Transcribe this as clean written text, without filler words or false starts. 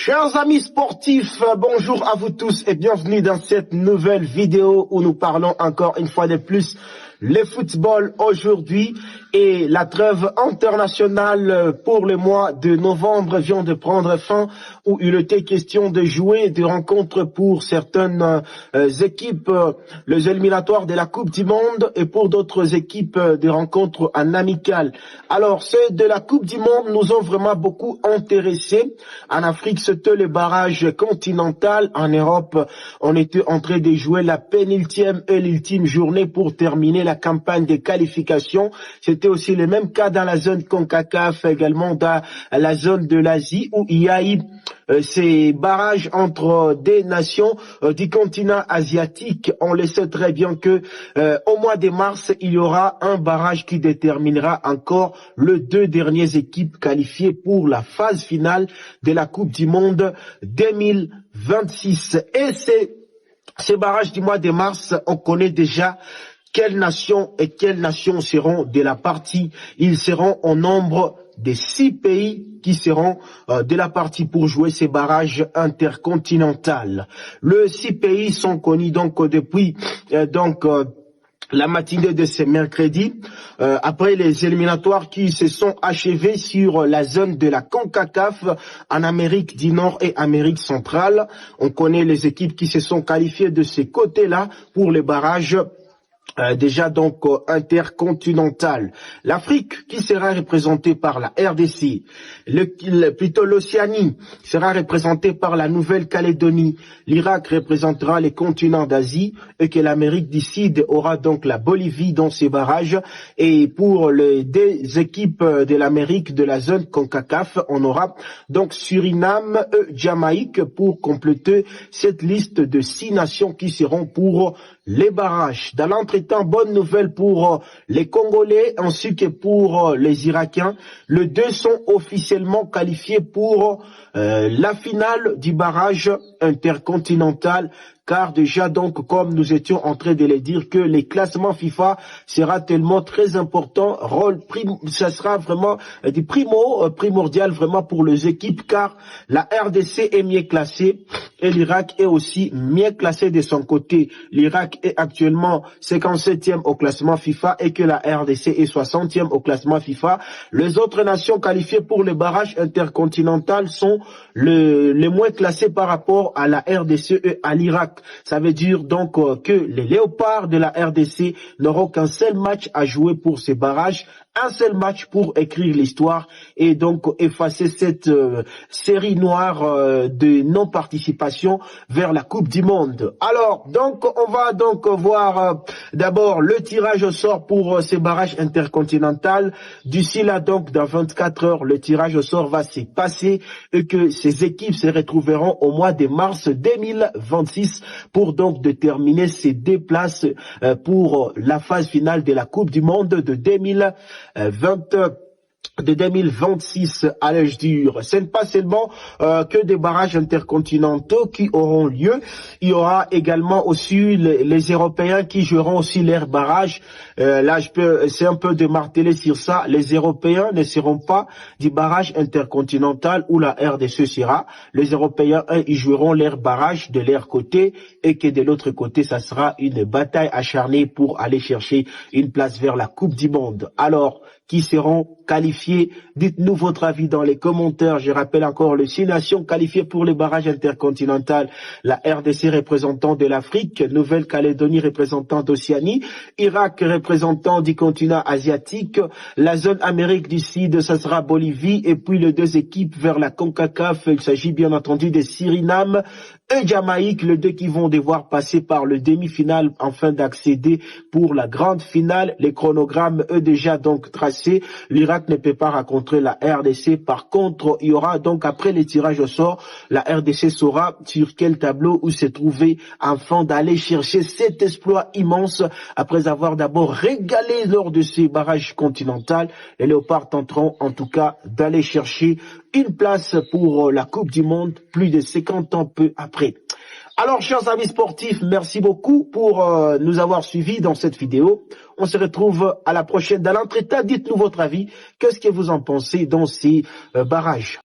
Chers amis sportifs, bonjour à vous tous et bienvenue dans cette nouvelle vidéo où nous parlons encore une fois de plus le football aujourd'hui et la trêve internationale pour le mois de novembre vient de prendre fin où il était question de jouer des rencontres pour certaines équipes, les éliminatoires de la Coupe du Monde et pour d'autres équipes des rencontres en amical. Alors ceux de la Coupe du Monde nous ont vraiment beaucoup intéressés. En Afrique, c'était le barrage continental. En Europe, on était en train de jouer la pénultième et l'ultime journée pour terminer la campagne de qualification. C'était aussi le même cas dans la zone CONCACAF, également dans la zone de l'Asie, où il y a eu ces barrages entre des nations du continent asiatique. On le sait très bien que au mois de mars, il y aura un barrage qui déterminera encore les deux dernières équipes qualifiées pour la phase finale de la Coupe du Monde 2026. Et ces barrages du mois de mars, on connaît déjà quelles nations seront de la partie. Ils seront au nombre de 6 pays qui seront de la partie pour jouer ces barrages intercontinentaux. Les 6 pays sont connus donc depuis la matinée de ce mercredi, après les éliminatoires qui se sont achevés sur la zone de la CONCACAF en Amérique du Nord et Amérique centrale. On connaît les équipes qui se sont qualifiées de ces côtés-là pour les barrages déjà donc intercontinental. L'Afrique qui sera représentée par la RDC, plutôt l'Océanie sera représentée par la Nouvelle-Calédonie, l'Irak représentera les continents d'Asie et que l'Amérique du Sud aura donc la Bolivie dans ces barrages. Et pour les deux équipes de l'Amérique de la zone CONCACAF, on aura donc Suriname et Jamaïque pour compléter cette liste de 6 nations qui seront pour les barrages. Dans l'entretemps, bonne nouvelle pour les Congolais ainsi que pour les Irakiens. Les deux sont officiellement qualifiés pour la finale du barrage intercontinental. Car déjà donc, comme nous étions en train de le dire, que les classements FIFA sera tellement très important, ça sera vraiment du primordial vraiment pour les équipes, car la RDC est mieux classée et l'Irak est aussi mieux classé de son côté. L'Irak est actuellement 57e au classement FIFA et que la RDC est 60e au classement FIFA. Les autres nations qualifiées pour le barrage intercontinental sont les moins classées par rapport à la RDC et à l'Irak. Ça veut dire donc que les léopards de la RDC n'auront qu'un seul match à jouer pour ces barrages, un seul match pour écrire l'histoire et donc effacer cette série noire de non-participation vers la Coupe du Monde. Alors, donc, on va donc voir d'abord le tirage au sort pour ces barrages intercontinentaux. D'ici là, donc, dans 24 heures, le tirage au sort va se passer et que ces équipes se retrouveront au mois de mars 2026 pour donc déterminer ces 2 places pour la phase finale de la Coupe du Monde de 2026 à l'âge dur. Ce n'est pas seulement que des barrages intercontinentaux qui auront lieu. Il y aura également aussi les Européens qui joueront aussi leurs barrages. Là, c'est un peu de marteler sur ça. Les Européens ne seront pas du barrage intercontinental où la RDC sera. Les Européens, ils joueront leurs barrages de leur côté et que de l'autre côté, ça sera une bataille acharnée pour aller chercher une place vers la Coupe du Monde. Alors, qui seront qualifiés? Dites-nous votre avis dans les commentaires. Je rappelle encore les 6 nations qualifiées pour les barrages intercontinentaux. La RDC représentant de l'Afrique, Nouvelle-Calédonie représentant d'Océanie, Irak représentant du continent asiatique, la zone Amérique du Sud, ça sera Bolivie, et puis les 2 équipes vers la CONCACAF. Il s'agit bien entendu de Suriname et Jamaïque, les 2 qui vont devoir passer par le demi-finale afin d'accéder pour la grande finale. Les chronogrammes, eux, déjà donc tracés. L'Irak ne peut pas rencontrer la RDC. Par contre, il y aura donc après les tirages au sort, la RDC saura sur quel tableau où se trouver afin d'aller chercher cet exploit immense après avoir d'abord régalé lors de ces barrages continentaux. Les Léopards tenteront en tout cas d'aller chercher une place pour la Coupe du Monde plus de 50 ans peu après. Alors, chers amis sportifs, merci beaucoup pour nous avoir suivis dans cette vidéo. On se retrouve à la prochaine. Dans l'entretien, dites-nous votre avis. Qu'est-ce que vous en pensez dans ces barrages?